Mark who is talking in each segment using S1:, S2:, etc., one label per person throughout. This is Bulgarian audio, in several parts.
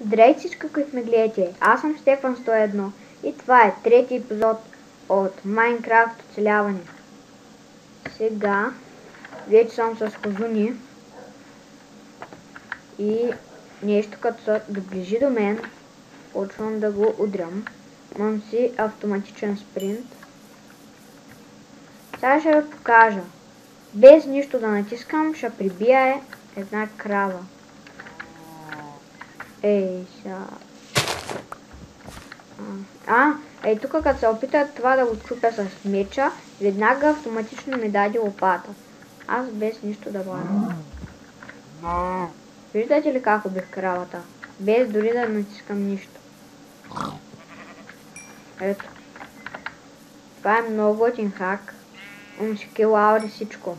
S1: Здравейте всички, които ме гледате. Аз съм Стефан 101 и това е трети епизод от Майнкрафт оцеляване. Сега вече съм с Хозуни и нещо като се доближи до мен, почвам да го удрям. Имам си автоматичен спринт. Сега ще ви покажа. Без нищо да натискам, ще прибия една крава. Ей, сега. Ей, тук като се опитат това да го чупя с меча, веднага автоматично ми даде лопата. Аз без нищо да варя. Виждате ли как убих кравата? Без дори да натискам нищо. Ето. Това е много готин хак. Имам си килаури всичко.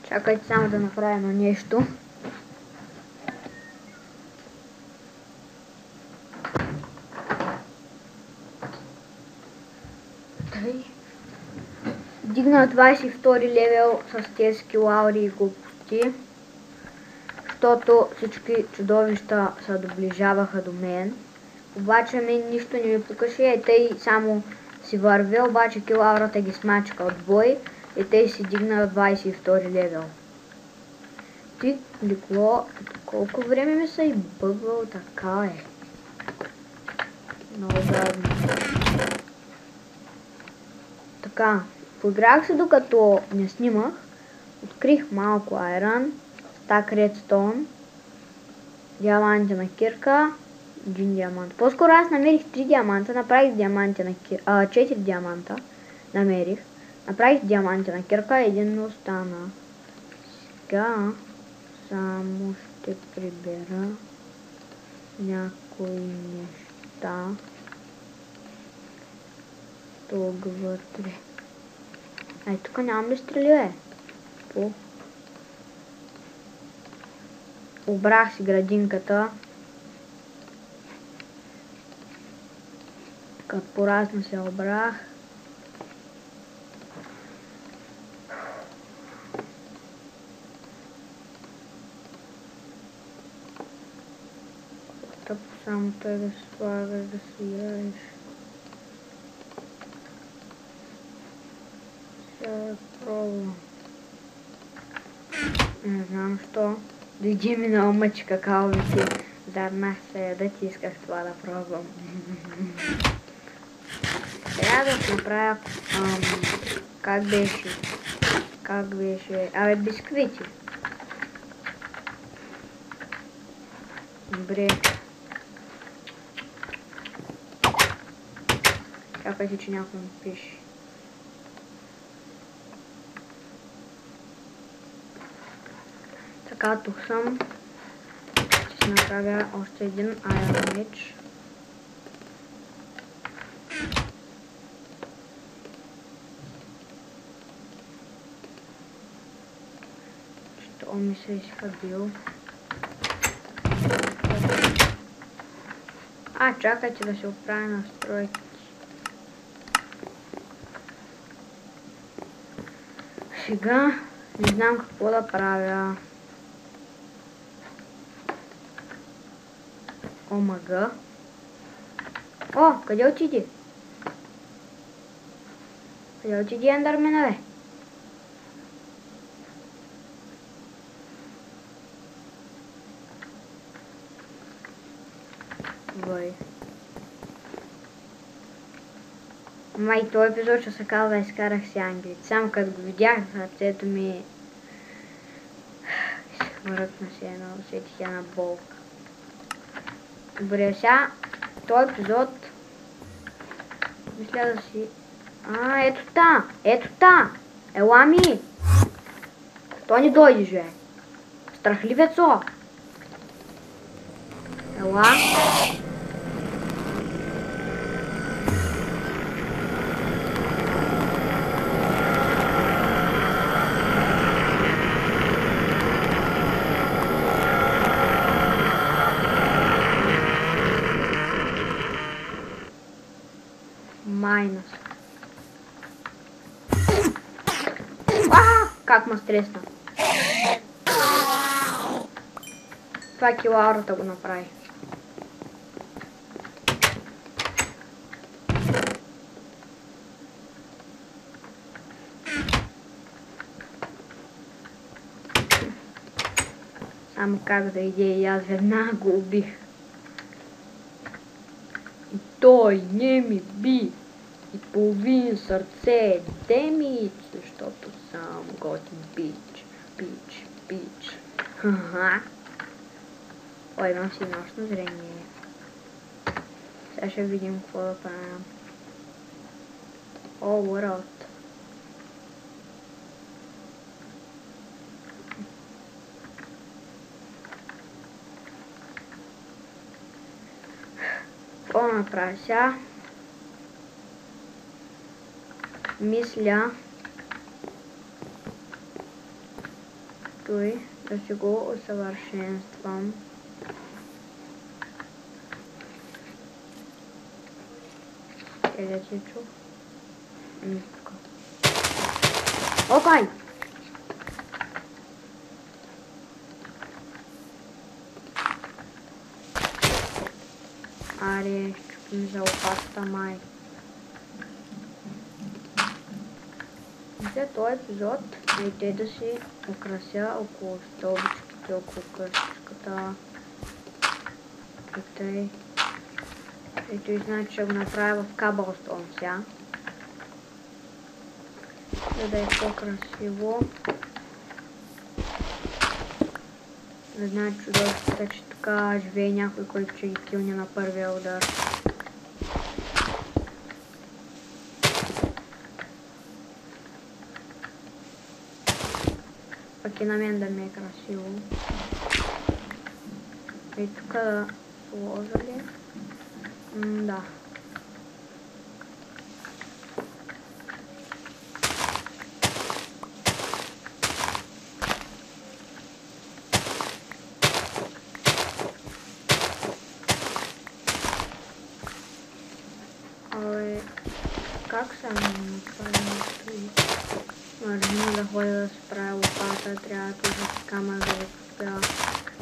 S1: Чакайте само да направя едно нещо. Дигна 22 левел с тези килаури и глупости, защото всички чудовища се доближаваха до мен. Обаче мен нищо не ми покаше, тъй само си вървя, обаче килаурата ги смачка от бой и тъй си дигна 22 левел. Ти ликло, колко време ми се и бъгвал, така е. Много гадно. Така, поиграх се докато не снимах, открих малко айрон, стак редстоун, диамантена кирка, 1 диамант. По-скоро аз намерих 3 диаманта, направих диамантена кирка, 4 диаманта намерих. Направих диамантена кирка, един не остана. Сега само ще прибера някои неща тук вътре. Ай, тук нямам ли стрелие? Обрах си градинката. Като поразно се обрах. Тъпо само той да слагаш, да си играеш. Сега да пробвам. Не знам що. Дойди ми на ума, че какаовите дарнах се ядат и исках това да пробвам. Трябва да си направя как беше? Абе, бисквити. Добре. Чакайте, че някой ми пише. Така, тук съм. Ще си направя още един Iron меч. Що ми се изхабил? Чакайте да се оправя настройки. Сега не знам какво да правя. Омага. О, къде отиди? Къде отиди ендърмена, бе? Бой. Май, този епизод ще се казва изкарах си ангелите. Само като го видях, сърцето ми смръкна се едно, усетих една болка. Добре, сега този епизод мисля да си... ето та! Ела ми! То ни дойде, же! Страхливецо! Ела! ма стресна. Това килаурата го направи. Само как да иде и аз веднага го убих. И той не ми би и половин сърце демит, защото съм готин пич. Ха-ха. Ой, имам си нощно зрение. Сега ще видим какво да правим. О, world. Какво направя сега? Мисля той да си го усъвършенствам. Къде ти чух? Тук. Окей! Аре, чупим за опаста май. За този епизод идете да си украся около стълбичките, около къщичката. И тъй. Ето и значи ще го направя в Cobblestone сега. За да е по-красиво. Не знае чудовищата, че така живее някой, който ще ги килне на първия удар. Пък и на мен да ми е красиво. И тук да сложа ли? Да. Абе, как съм направил? Може да ходя да се правя лопата, трябва да сложа камък да го успя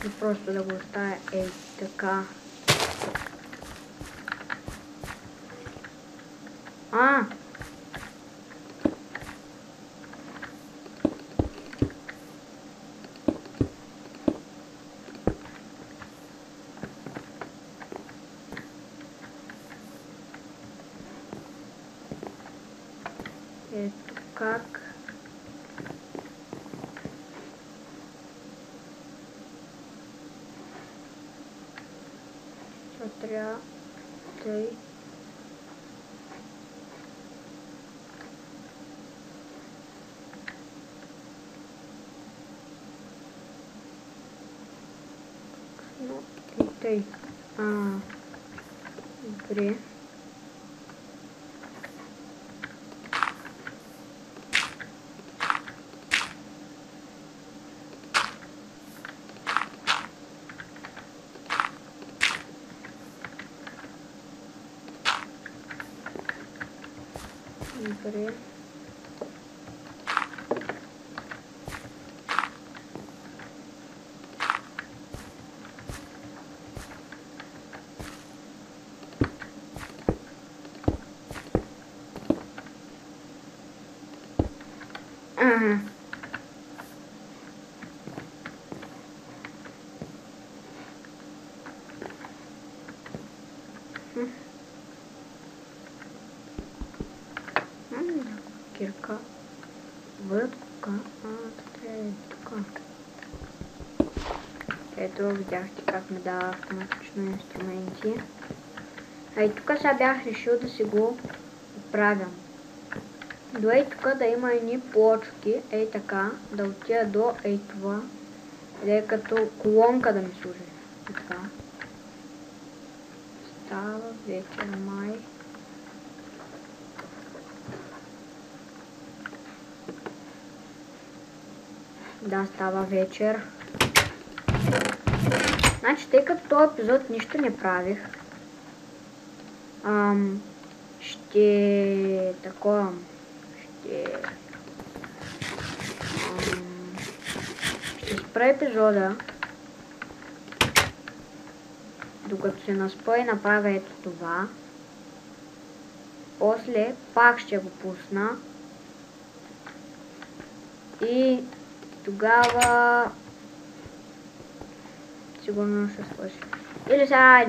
S1: и просто да го оставя ей така. Ето как. Трябва тъй. Ну и тъй. Добре. Добре. Кирка. Въртка. Тук. Ето, видяхте как ми дава автоматично инструменти. А и тук сега бях решил да си го оправям. До ей тук да има едни плочки, ей така, да отида до ей това, къде е като колонка да ми служи. И така. Става вечер май. Да, става вечер. Значи, тъй като този епизод нищо не правих, ще спра епизода, докато се наспа и направя ето това. После пак ще го пусна. И тогава сигурно ще свърши. Или сега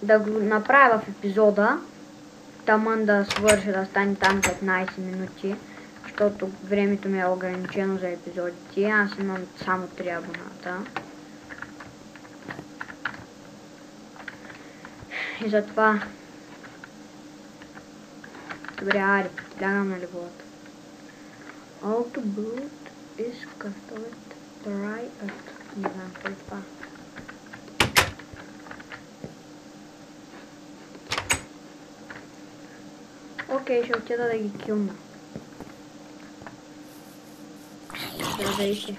S1: да го направя в епизода, таман да свърши, да стане там 15 минути, защото времето ми е ограничено за епизодите. Аз имам само 3 абоната. И затова... Добре, айде, лягам на леглото. Auto boot is customized try at. Не знам кой е това. Окей, ще отида да ги килна. Здравейте.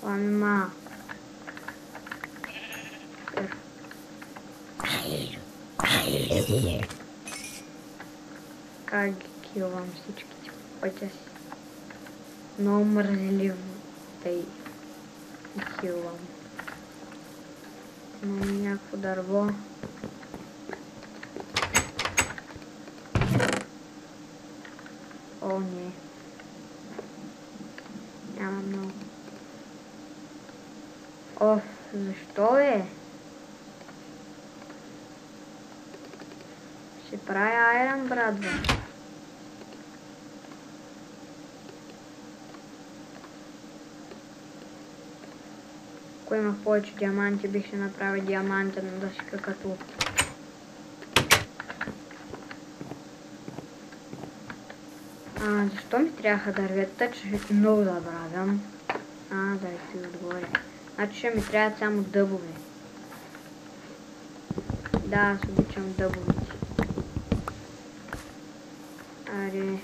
S1: Ама. Как ги килвам всичките по пътя си? Много мързеливо да ги килвам. Имам някакво дърво. О, не. Няма много. Оф, защо е? Ще прави айрон, братва. Ако имах повече диаманти, бих ще направил диамантен да си какато. Защо ми трябваха дървета, че много забравям? Да си отгоре. Значи ще ми трябват само дъбове. Да, аз обичам дъбовете. Аре.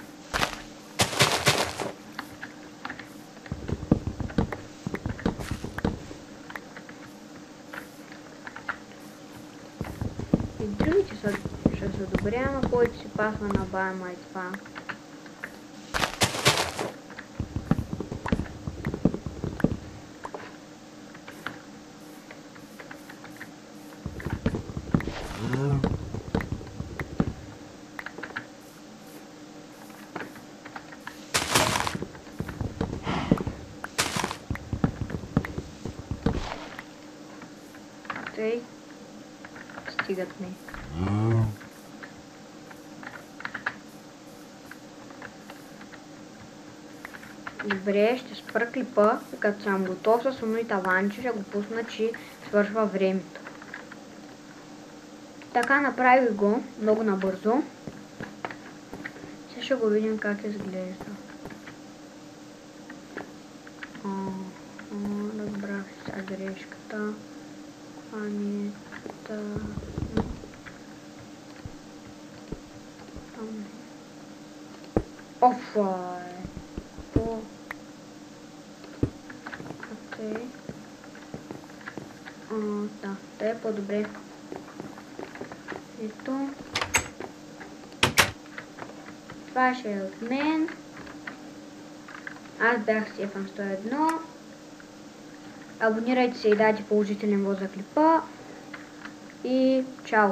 S1: И другите ще са добре, ама който си пасва на байма и това. Тъй, стигат ми. Добре, ще спра клипа, като съм готов с оно и таванче, ще го пусна, че свършва времето. Така направих го, много набързо. Сега ще го видим как изглежда. Разбрах сега грешката. Офай! Окей. Да, да е по-добре. Ето. Това ще е от мен. Аз бях Стефан 101. Абонирайте се и дайте положителен вот за клипа. И чао!